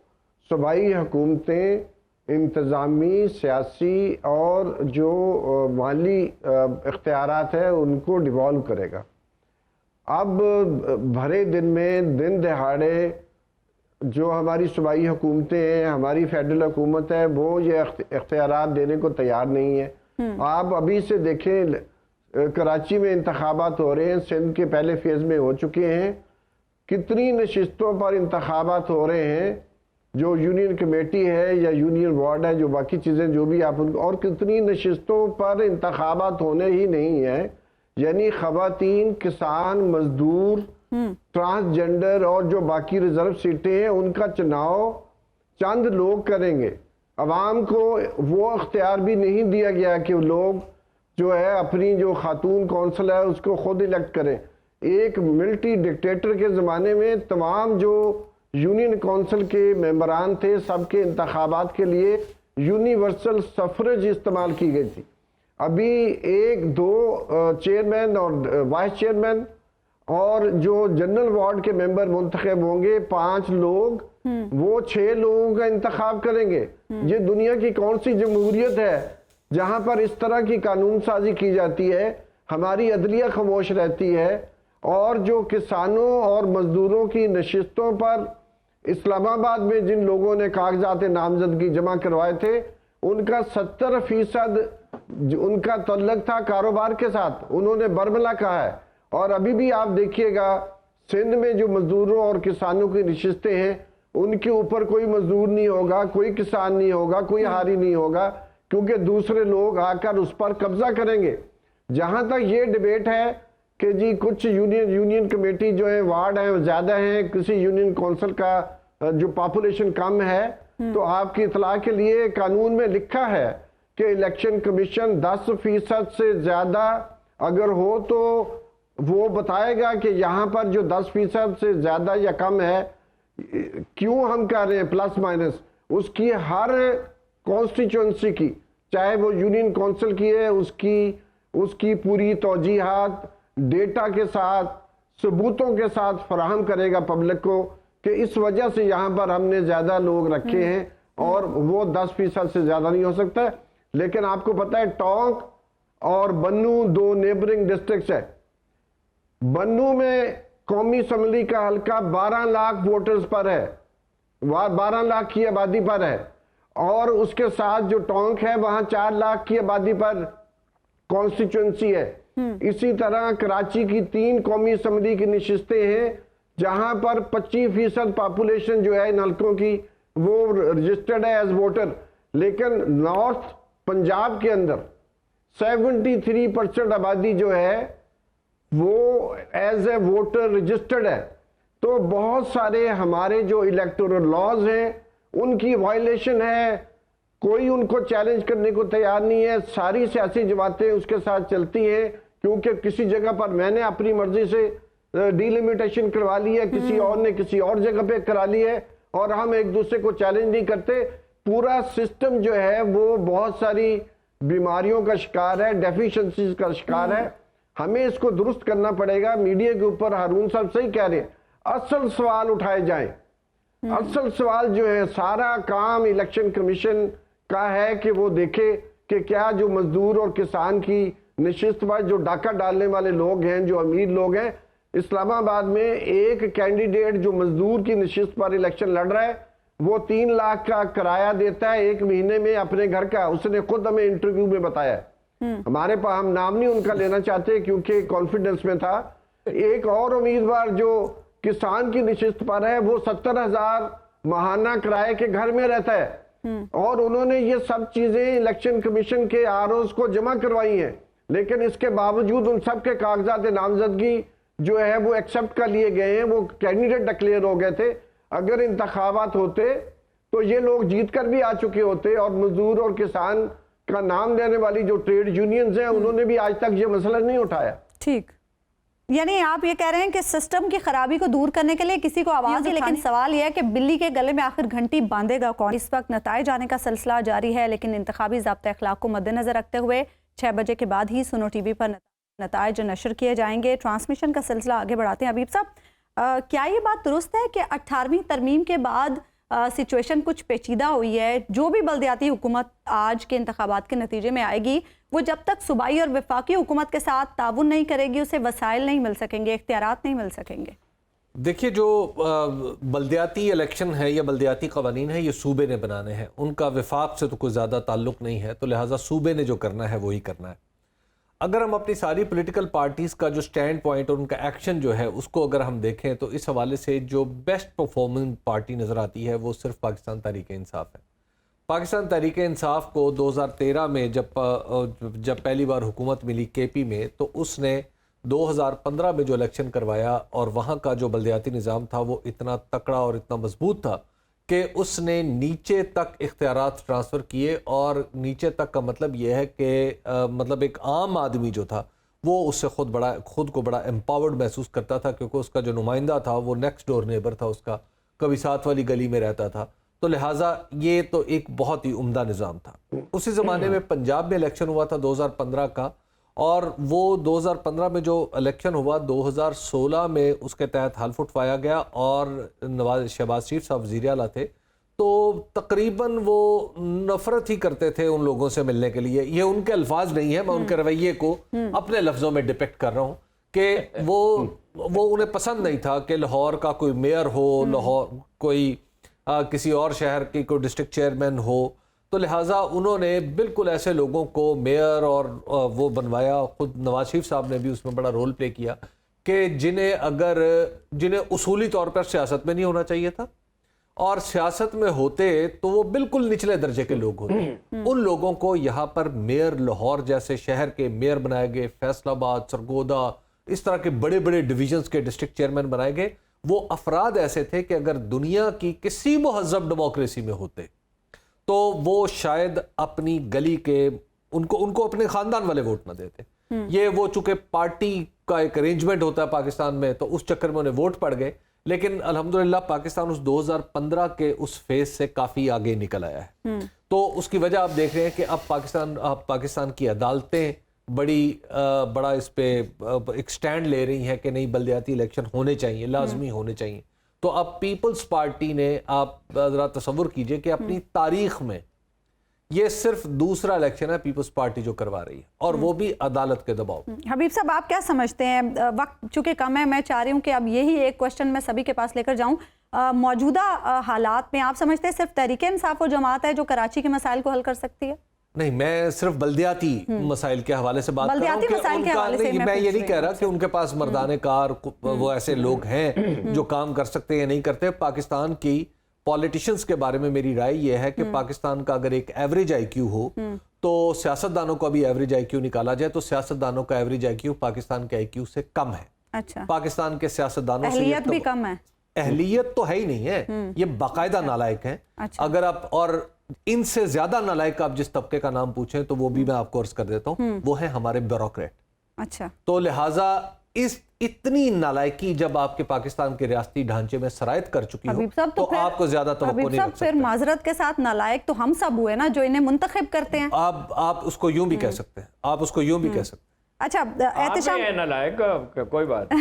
صوبائی حکومتیں انتظامی, سیاسی اور جو مالی اختیارات ہیں ان کو ڈیوالو کرے گا. اب بھرے دن میں, دن دہاڑے جو ہماری صوبائی حکومتیں ہیں, ہماری فیڈرل حکومت ہے, وہ یہ اختیارات دینے کو تیار نہیں ہے. آپ ابھی سے دیکھیں, کراچی میں انتخابات ہو رہے ہیں, سندھ کے پہلے فیز میں ہو چکے ہیں, کتنی نشستوں پر انتخابات ہو رہے ہیں, جو یونین کمیٹی ہے یا یونین وارڈ ہے, جو باقی چیزیں جو بھی آپ ان کو, اور کتنی نشستوں پر انتخابات ہونے ہی نہیں ہیں. یعنی خواتین, کسان, مزدور, ٹرانسجنڈر اور جو باقی ریزرو سیٹیں ہیں ان کا چناؤ چند لوگ کریں گے. عوام کو وہ اختیار بھی نہیں دیا گیا کہ لوگ جو ہے اپنی جو خاتون کونسل ہے اس کو خود الیکٹ کریں. ایک ملٹی ڈکٹیٹر کے زمانے میں تمام جو یونین کونسل کے ممبران تھے, سب کے انتخابات کے لیے یونیورسل سفرج استعمال کی گئی تھی. ابھی 1-2 چیئرمین اور وائس چیئرمین اور جو جنرل وارڈ کے ممبر منتخب ہوں گے 5 لوگ, وہ 6 لوگوں کا انتخاب کریں گے. یہ دنیا کی کون سی جمہوریت ہے جہاں پر اس طرح کی قانون سازی کی جاتی ہے؟ ہماری عدلیہ خاموش رہتی ہے, اور جو کسانوں اور مزدوروں کی نشستوں پر اسلام آباد میں جن لوگوں نے کاغذات نامزدگی جمع کروائے تھے, ان کا 70% ان کا تعلق تھا کاروبار کے ساتھ, انہوں نے برملا کہا ہے. اور ابھی بھی آپ دیکھیے گا سندھ میں جو مزدوروں اور کسانوں کی نشستیں ہیں, ان کے اوپر کوئی مزدور نہیں ہوگا, کوئی کسان نہیں ہوگا, کوئی ہاری نہیں ہوگا, کیونکہ دوسرے لوگ آ کر اس پر قبضہ کریں گے. جہاں تک یہ ڈیبیٹ ہے کہ جی کچھ یونین کمیٹی جو ہے وارڈ ہیں زیادہ ہیں, کسی یونین کونسل کا جو پاپولیشن کم ہے, تو آپ کی اطلاع کے لیے قانون میں لکھا ہے کہ الیکشن کمیشن 10% سے زیادہ اگر ہو تو وہ بتائے گا کہ یہاں پر جو 10% سے زیادہ یا کم ہے, کیوں ہم کر رہے ہیں پلس مائنس, اس کی ہر کانسٹیچوئنسی کی, چاہے وہ یونین کونسل کی ہے, اس کی پوری توجیحات ڈیٹا کے ساتھ सबूतों के साथ फराहम करेगा पब्लिक को कि इस वजह से यहाँ पर हमने ज़्यादा लोग रखे हैं, और वो 10% से ज़्यादा नहीं हो सकता है। लेकिन आपको पता है टोंक और बन्नू 2 नेबरिंग डिस्ट्रिक्ट्स है। बन्नू में कौमी असम्बली का हल्का 12 लाख वोटर्स पर है, 12 लाख की आबादी पर है, और उसके साथ जो टोंक है वहाँ 4 लाख की आबादी पर कॉन्स्टिट्यूंसी है। इसी तरह कराची की 3 कौमी असम्बली की नशिस्तें हैं जहां पर 25% पॉपुलेशन जो है इन हल्कों की वो रजिस्टर्ड है एज वोटर, लेकिन नॉर्थ पंजाब के अंदर 73% आबादी जो है वो एज ए वोटर रजिस्टर्ड है। तो बहुत सारे हमारे जो इलेक्टोरल लॉज हैं उनकी वायलेशन है, कोई उनको चैलेंज करने को तैयार नहीं है। सारी सियासी जमातें उसके साथ चलती हैं, क्योंकि किसी जगह पर मैंने अपनी मर्जी से डिलिमिटेशन करवा ली है, किसी और ने किसी और जगह पे करा ली है, और हम एक दूसरे को चैलेंज नहीं करते। पूरा सिस्टम जो है वो बहुत सारी बीमारियों का शिकार है, डेफिशिएंसीज का शिकार है। हमें इसको दुरुस्त करना पड़ेगा। मीडिया के ऊपर हारून साहब सही कह रहे हैं, असल सवाल उठाए जाएं। असल सवाल जो है, सारा काम इलेक्शन कमीशन का है कि वो देखे कि क्या जो मजदूर और किसान की नशिस्त पर जो डाका डालने वाले लोग हैं, जो अमीर लोग हैं, इस्लामाबाद में एक कैंडिडेट जो मजदूर की नशिस्त पर इलेक्शन लड़ रहा है वो 3 लाख का किराया देता है 1 महीने में अपने घर का। उसने खुद हमें इंटरव्यू में बताया। हमारे पास, हम नाम नहीं उनका लेना चाहते क्योंकि कॉन्फिडेंस में था। एक और उम्मीदवार जो किसान की नशिस्त पर है वो 70,000 माहाना किराए के घर में रहता है, और उन्होंने ये सब चीजें इलेक्शन कमीशन के आरओज को जमा करवाई हैं, लेकिन इसके बावजूद उन सब के कागजात नामजदगी जो है वो एक्सेप्ट कर लिए गए हैं, वो कैंडिडेट डिक्लेयर हो गए थे। अगर इंतखाबात होते तो ये लोग जीत कर भी आ चुके होते, और मजदूर और किसान का नाम लेने वाली जो ट्रेड यूनियंस हैं उन्होंने भी आज तक ये मसला नहीं उठाया। ठीक, यानी आप ये कह रहे हैं कि सिस्टम की खराबी को दूर करने के लिए किसी को आवाज, लेकिन सवाल यह है कि बिल्ली के गले में आखिर घंटी बांधेगा कौन। इस वक्त नताइज आने का सिलसिला जारी है, लेकिन इंतखाबी ज़ाब्ता अखलाक को मद्देनजर रखते हुए 6 बजे के बाद ही सुनो टीवी पर नताइज नशर किए जाएंगे। ट्रांसमिशन का सिलसिला आगे बढ़ाते हैं। हबीब साहब, क्या ये बात दुरुस्त है कि 18वीं तरमीम के बाद सिचुएशन कुछ पेचीदा हुई है? जो भी बल्दियाती हुकूमत आज के इंतखाबात के नतीजे में आएगी, वो जब तक सूबाई और वफाकी हुकूमत के साथ ताउन नहीं करेगी उसे वसाइल नहीं मिल सकेंगे, इख्तियारात नहीं मिल सकेंगे। देखिए, जो बल्दियाती इलेक्शन है या बल्दियाती कवानीन है, ये सूबे ने बनाने हैं, उनका वफाक से तो कोई ज़्यादा ताल्लुक़ नहीं है, तो लिहाजा सूबे ने जो करना है वही करना है। अगर हम अपनी सारी पॉलिटिकल पार्टीज़ का जो स्टैंड पॉइंट और उनका एक्शन जो है उसको अगर हम देखें, तो इस हवाले से जो बेस्ट परफॉर्मिंग पार्टी नज़र आती है वो सिर्फ पाकिस्तान तहरीक इंसाफ है। पाकिस्तान तहरीक इंसाफ को 2013 में जब पहली बार हुकूमत मिली केपी में, तो उसने 2015 में जो इलेक्शन करवाया और वहाँ का जो बल्दियाती निज़ाम था वो इतना तकड़ा और इतना मजबूत था कि उसने नीचे तक इख्तियारात ट्रांसफ़र किए। और नीचे तक का मतलब ये है कि मतलब एक आम आदमी जो था वो उससे खुद को बड़ा एम्पावर्ड महसूस करता था, क्योंकि उसका जो नुमाइंदा था वो नेक्स्ट डोर नेबर था, उसका कभी साथ वाली गली में रहता था। तो लिहाजा ये तो एक बहुत ही उम्दा निज़ाम था। उसी ज़माने में पंजाब में इलेक्शन हुआ था 2015 का, और वो 2015 में जो इलेक्शन हुआ 2016 में उसके तहत हल्फ उठवाया गया, और शहबाज शरीफ साहब वज़ीर आला थे, तो तकरीबन वो नफ़रत ही करते थे उन लोगों से मिलने के लिए। ये उनके अल्फाज नहीं है, मैं उनके रवैये को अपने लफ्ज़ों में डिपिक्ट कर रहा हूँ कि वो उन्हें पसंद नहीं था कि लाहौर का कोई मेयर हो, लाहौर कोई किसी और शहर की कोई डिस्ट्रिक्ट चेयरमैन हो। तो लिहाजा उन्होंने बिल्कुल ऐसे लोगों को मेयर और वो बनवाया। खुद नवाज शरीफ साहब ने भी उसमें बड़ा रोल प्ले किया कि जिन्हें उसूली तौर पर सियासत में नहीं होना चाहिए था, और सियासत में होते तो वो बिल्कुल निचले दर्जे के लोग होते। उन लोगों को यहाँ पर मेयर, लाहौर जैसे शहर के मेयर बनाए गए, फैसलाबाद, सरगोदा, इस तरह के बड़े बड़े डिवीजन्स के डिस्ट्रिक्ट चेयरमैन बनाए गए। वो अफराद ऐसे थे कि अगर दुनिया की किसी महज़ब डेमोक्रेसी में होते तो वो शायद अपनी गली के उनको अपने ख़ानदान वाले वोट ना देते। ये वो चूँकि पार्टी का एक अरेंजमेंट होता है पाकिस्तान में, तो उस चक्कर में उन्हें वोट पड़ गए। लेकिन अल्हम्दुलिल्लाह पाकिस्तान उस 2015 के उस फेज से काफ़ी आगे निकल आया है। तो उसकी वजह आप देख रहे हैं कि अब पाकिस्तान की अदालतें بڑا اس پہ ایک سٹینڈ لے رہی ہیں کہ نہیں بلدیاتی الیکشن ہونے چاہیے, لازمی ہونے چاہیے. تو اب پیپلز پارٹی نے, آپ ذرا تصور کیجئے کہ اپنی تاریخ میں یہ صرف دوسرا الیکشن ہے پیپلز پارٹی جو کروا رہی ہے, اور وہ بھی عدالت کے دباؤ. حبیب صاحب آپ کیا سمجھتے ہیں, وقت چونکہ کم ہے, میں چاہ رہی ہوں کہ اب یہی ایک کوشچن میں سبھی کے پاس لے کر جاؤں. موجودہ حالات میں آپ سمجھتے ہیں صرف تحریک انصاف و جماعت ہے جو کراچی کے مسائل کو حل کر سکتی ہے؟ نہیں, میں صرف بلدیاتی مسائل کے حوالے سے بات کر رہا ہوں کہ میں یہ نہیں کہہ رہا کہ ان کے پاس مردان کار وہ ایسے لوگ ہیں جو کام کر سکتے یا نہیں کرتے. پاکستان کی پولیٹیشنز کے بارے میں میری رائے یہ ہے کہ پاکستان کا اگر ایک ایوریج آئی کیو ہو تو سیاستدانوں کا بھی ایوریج آئی کیو نکالا جائے تو سیاستدانوں کا ایوریج آئی کیو پاکستان کے آئی کیو سے کم ہے. اچھا, پاکستان کے سیاستدانوں سے اہلیت بھی کم ہے. اہلیت تو ہے ہی نہیں ہے, یہ باقاعدہ نالائق ہیں. اگر آپ, اور ان سے زیادہ نالائق آپ جس طبقے کا نام پوچھیں تو وہ بھی میں آپ کو عرض کر دیتا ہوں, وہ ہیں ہمارے بیوروکریٹ. اچھا, تو لہٰذا اتنی نالائکی جب آپ کے پاکستان کے ریاستی ڈھانچے میں سرایت کر چکی ہو تو آپ کو زیادہ توقع نہیں رکھ سکتے. پھر معذرت کے ساتھ نالائق تو ہم سب ہوئے نا جو انہیں منتخب کرتے ہیں. آپ اس کو یوں بھی کہہ سکتے ہیں, آپ اس کو یوں بھی کہہ سکتے ہیں. اچھا کوئی بات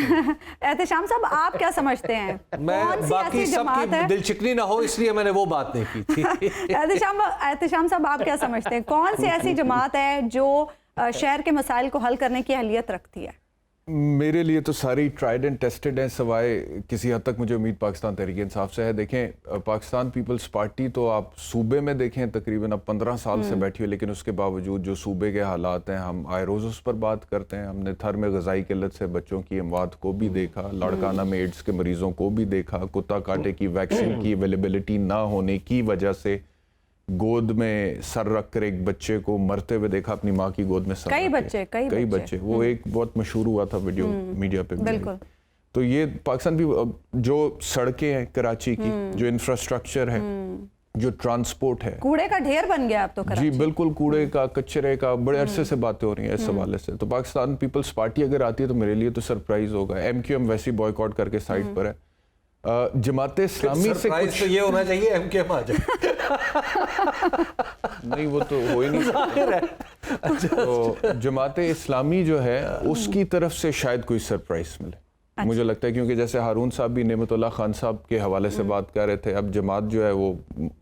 احتشام صاحب آپ کیا سمجھتے ہیں, میں باقی سب کی دل چکنی نہ ہو اس لیے میں نے وہ بات نہیں کی تھی. احتشام صاحب آپ کیا سمجھتے ہیں, کون سی ایسی جماعت ہے جو شہر کے مسائل کو حل کرنے کی اہلیت رکھتی ہے؟ میرے لیے تو ساری ٹرائیڈ اینڈ ٹیسٹڈ ہیں, سوائے کسی حد تک مجھے امید پاکستان تحریک انصاف سے ہے. دیکھیں پاکستان پیپلز پارٹی تو آپ صوبے میں دیکھیں تقریباً اب 15 سال سے بیٹھی ہوئی, لیکن اس کے باوجود جو صوبے کے حالات ہیں ہم آئے روز اس پر بات کرتے ہیں. ہم نے تھر میں غذائی قلت سے بچوں کی اموات کو بھی دیکھا, لاڑکانہ میں ایڈز کے مریضوں کو بھی دیکھا, کتا کاٹے کی ویکسین کی اویلیبلٹی نہ ہونے کی وجہ سے گود میں سر رکھ کر ایک بچے کو مرتے ہوئے دیکھا, اپنی ماں کی گود میں سر کئی بچے. وہ ایک بہت مشہور ہوا تھا ویڈیو میڈیا پہ. بالکل. تو یہ پاکستان بھی جو سڑکیں ہیں کراچی کی, جو انفراسٹرکچر ہے, جو ٹرانسپورٹ ہے, کوڑے کا ڈھیر بن گیا اب تو جی بالکل, کوڑے کا, کچرے کا, بڑے عرصے سے باتیں ہو رہی ہیں اس حوالے سے. تو پاکستان پیپلز پارٹی اگر آتی ہے تو میرے لیے تو سرپرائز ہوگا. ایم کیو ایم ویسی بوائیکاٹ کر کے سائٹ پر ہے. جماعت اسلامی سے کچھ تو یہ ہونا چاہیے ایم کیو ایم آ جائے. نہیں وہ تو ہو ہی نہیں سکتا. تو جماعت اسلامی جو ہے اس کی طرف سے شاید کوئی سرپرائز ملے مجھے لگتا ہے, کیونکہ جیسے ہارون صاحب بھی نعمت اللہ خان صاحب کے حوالے سے بات کر رہے تھے, اب جماعت جو ہے وہ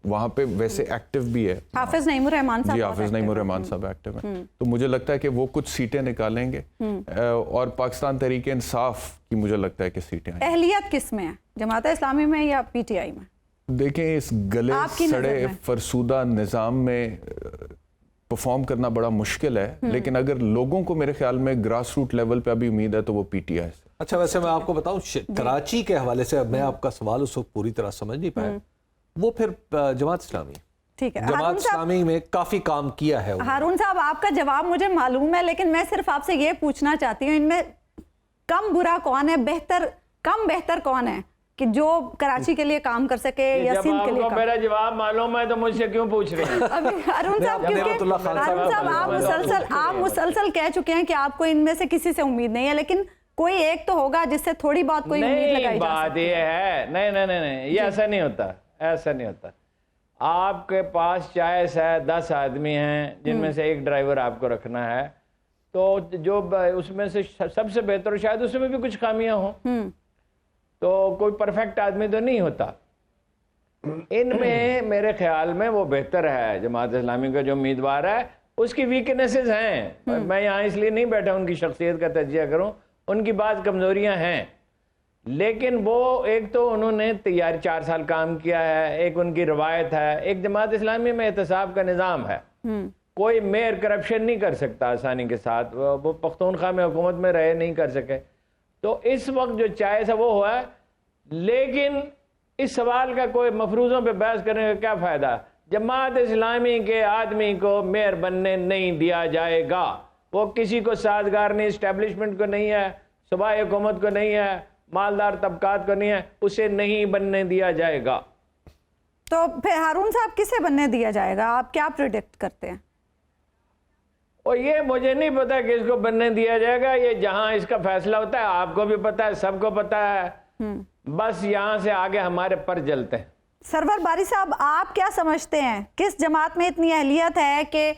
وہاں پہ ویسے ایکٹیو بھی ہے. حافظ نعیم الرحمان صاحب, جی حافظ نعیم الرحمان صاحب ایکٹیو ہیں. تو مجھے لگتا ہے کہ وہ کچھ سیٹیں نکالیں گے, اور پاکستان تحریک انصاف کی مجھے لگتا ہے کہ سیٹیں آئیں. اہلیت کس میں ہے, جماعت اسلامی میں یا پی ٹی آئی میں؟ دیکھیں اس گلے سڑے فرسودہ نظام میں پرفارم کرنا بڑا مشکل ہے, لیکن اگر لوگوں کو میرے خیال میں گراس روٹ لیول پہ ابھی امید ہے تو وہ پی ٹی آئی سے. اچھا ویسے میں آپ کو بتاؤں کراچی کے حوالے سے, میں آپ کا سوال اس وقت پوری طرح سمجھ نہیں پایا, وہ پھر جماعت اسلامی, ٹھیک ہے, جماعت اسلامی میں کافی کام کیا ہے. ہارون صاحب آپ کا جواب مجھے معلوم ہے, لیکن میں صرف آپ سے یہ پوچھنا چاہتی ہوں ان میں کم برا کون ہے, کم بہتر کون ہے کہ جو کراچی کے لیے کام کر سکے یا سندھ کے لیے. جب میرا جواب معلوم ہے تو مجھ سے کیوں پوچھ رہے ہیں؟ ہارون صاحب کیونکہ آپ مسلسل کہہ چکے ہیں کہ آپ کو ان میں سے کسی سے امید نہیں ہے, لیکن کوئی ایک تو ہوگا جس سے تھوڑی بات کوئی امید لگائی جا سکتی ہے. بات یہ ہے, نہیں یہ ایسا نہیں ہوتا, ایسا نہیں ہوتا. آپ کے پاس چائس ہے 10 آدمی ہیں جن میں سے ایک ڈرائیور آپ کو رکھنا ہے, تو جو اس میں سے سب سے بہتر شاید اس میں بھی کچھ خامیاں ہوں, تو کوئی پرفیکٹ آدمی تو نہیں ہوتا. ان میں میرے خیال میں وہ بہتر ہے. جماعت اسلامی کا جو امیدوار ہے اس کی ویکنیسز ہیں, میں یہاں اس لیے نہیں بیٹھا ان کی شخصیت کا تجزیہ کروں, ان کی بعض کمزوریاں ہیں, لیکن وہ ایک تو انہوں نے تیاری 4 سال کام کیا ہے, ایک ان کی روایت ہے, ایک جماعت اسلامی میں احتساب کا نظام ہے, کوئی میئر کرپشن نہیں کر سکتا آسانی کے ساتھ, وہ پختونخوا میں حکومت میں رہے نہیں کر سکے, تو اس وقت جو چائس ہے وہ ہوا ہے. لیکن اس سوال کا کوئی مفروضوں پہ بحث کرنے کا کیا فائدہ؟ جماعت اسلامی کے آدمی کو میئر بننے نہیں دیا جائے گا, وہ کسی کو سازگار نہیں, اسٹیبلشمنٹ کو نہیں ہے, صوبائی حکومت کو نہیں ہے, مالدار طبقات کو نہیں ہے, اسے نہیں بننے دیا جائے گا. تو پھر ہارون صاحب کسے بننے دیا جائے گا, آپ کیا پریڈکٹ کرتے ہیں؟ اور یہ مجھے نہیں پتا کہ اس کو بننے دیا جائے گا, یہ جہاں اس کا فیصلہ ہوتا ہے آپ کو بھی پتا ہے, سب کو پتا ہے, بس یہاں سے آگے ہمارے پر جلتے ہیں. سرور باری صاحب آپ کیا سمجھتے ہیں, کس جماعت میں اتنی اہلیت ہے کہ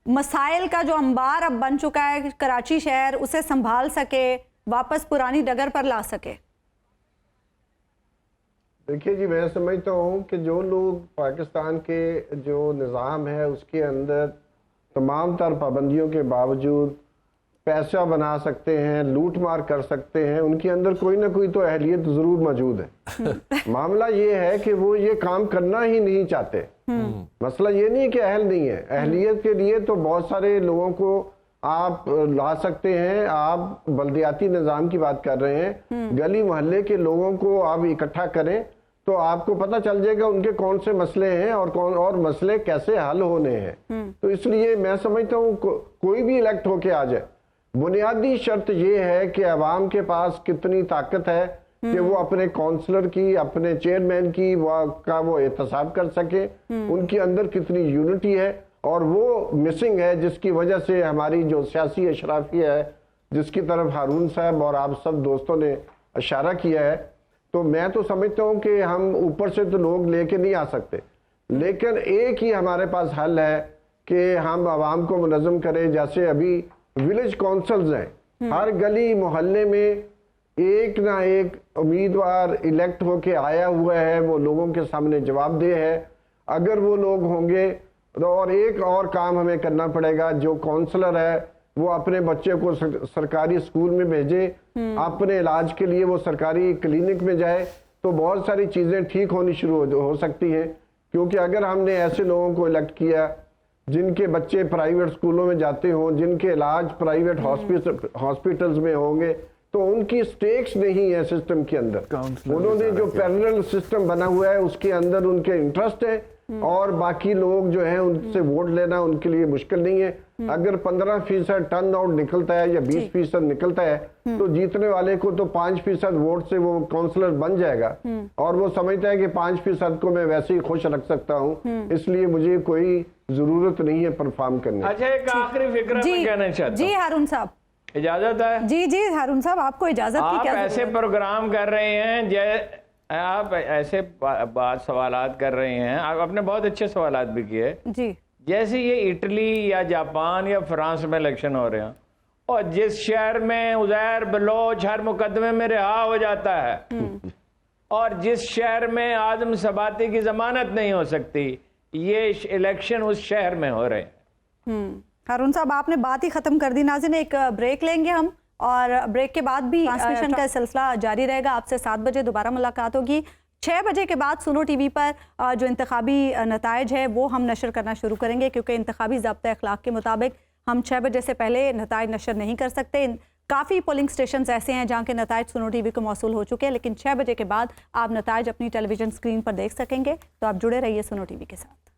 مسائل کا جو انبار اب بن چکا ہے کراچی شہر اسے سنبھال سکے, واپس پرانی ڈگر پر لا سکے؟ دیکھیے جی, میں سمجھتا ہوں کہ جو لوگ پاکستان کے جو نظام ہے اس کے اندر تمام تر پابندیوں کے باوجود پیسہ بنا سکتے ہیں, لوٹ مار کر سکتے ہیں, ان کے اندر کوئی نہ کوئی تو اہلیت ضرور موجود ہے. معاملہ یہ ہے کہ وہ یہ کام کرنا ہی نہیں چاہتے. مسئلہ یہ نہیں کہ اہل نہیں ہے, اہلیت کے لیے تو بہت سارے لوگوں کو آپ لا سکتے ہیں. آپ بلدیاتی نظام کی بات کر رہے ہیں, گلی محلے کے لوگوں کو آپ اکٹھا کریں تو آپ کو پتہ چل جائے گا ان کے کون سے مسئلے ہیں اور مسئلے کیسے حل ہونے ہیں. تو اس لیے میں سمجھتا ہوں کوئی بھی الیکٹ ہو کے آ جائے, بنیادی شرط یہ ہے کہ عوام کے پاس کتنی طاقت ہے کہ وہ اپنے کونسلر کی, اپنے چیئرمین کی کا وہ احتساب کر سکے, ان کے اندر کتنی یونٹی ہے. اور وہ مسنگ ہے جس کی وجہ سے ہماری جو سیاسی اشرافیہ ہے, جس کی طرف ہارون صاحب اور آپ سب دوستوں نے اشارہ کیا ہے, تو میں تو سمجھتا ہوں کہ ہم اوپر سے تو لوگ لے کے نہیں آ سکتے, لیکن ایک ہی ہمارے پاس حل ہے کہ ہم عوام کو منظم کریں. جیسے ابھی ولیج کونسلز ہیں, ہر گلی محلے میں ایک نہ ایک امیدوار الیکٹ ہو کے آیا ہوا ہے, وہ لوگوں کے سامنے جواب دہ ہے. اگر وہ لوگ ہوں گے, اور ایک اور کام ہمیں کرنا پڑے گا, جو کونسلر ہے وہ اپنے بچے کو سرکاری اسکول میں بھیجے, اپنے علاج کے لیے وہ سرکاری کلینک میں جائے, تو بہت ساری چیزیں ٹھیک ہونی شروع ہو سکتی ہیں. کیونکہ اگر ہم نے ایسے لوگوں کو الیکٹ کیا جن کے بچے پرائیویٹ اسکولوں میں جاتے ہوں, جن کے علاج پرائیویٹ ہاسپٹلز میں ہوں گے, تو ان کی سٹیکس نہیں ہے سسٹم کے اندر. انہوں نے جو پیرلل سسٹم بنا ہوا ہے اس کے اندر ان کے انٹرسٹ ہے, اور باقی لوگ جو ہیں ان سے ووٹ لینا ان کے لیے مشکل نہیں ہے. اگر 15% ٹرن آؤٹ نکلتا ہے یا 20% نکلتا ہے, تو جیتنے والے کو تو 5% ووٹ سے وہ کونسلر بن جائے گا, اور وہ سمجھتا ہے کہ 5% کو میں ویسے ہی خوش رکھ سکتا ہوں, اس لیے مجھے کوئی ضرورت نہیں ہے پرفارم کرنے. اچھا, ایک آخری فکر میں کہنا چاہتا ہوں. جی ہارون صاحب, اجازت ہے؟ جی ہارون صاحب, آپ کو اجازت کی کیا آپ ایسے پروگرام کر رہے ہیں, آپ ایسے سوالات کر رہے ہیں, آپ نے بہت اچھے سوالات بھی کیے جی, جیسے یہ اٹلی یا جاپان یا فرانس میں الیکشن ہو رہے ہیں, اور جس شہر میں عزیر بلوچ ہر مقدمے میں رہا ہو جاتا ہے, اور جس شہر میں اعظم سباتی کی ضمانت نہیں ہو سکتی, یہ الیکشن اس شہر میں ہو رہے ہیں. ہارون صاحب آپ نے بات ہی ختم کر دی. ناظرین, ایک بریک لیں گے ہم, اور بریک کے بعد بھی ٹرانسمیشن کا سلسلہ جاری رہے گا. آپ سے 7 بجے دوبارہ ملاقات ہوگی. 6 بجے کے بعد سنو ٹی وی پر جو انتخابی نتائج ہے وہ ہم نشر کرنا شروع کریں گے, کیونکہ انتخابی ضابطۂ اخلاق کے مطابق ہم 6 بجے سے پہلے نتائج نشر نہیں کر سکتے. کافی پولنگ سٹیشنز ایسے ہیں جہاں کے نتائج سنو ٹی وی کو موصول ہو چکے ہیں, لیکن 6 بجے کے بعد آپ نتائج اپنی ٹیلی ویژن اسکرین پر دیکھ سکیں گے. تو آپ جڑے رہیے سنو ٹی وی کے ساتھ.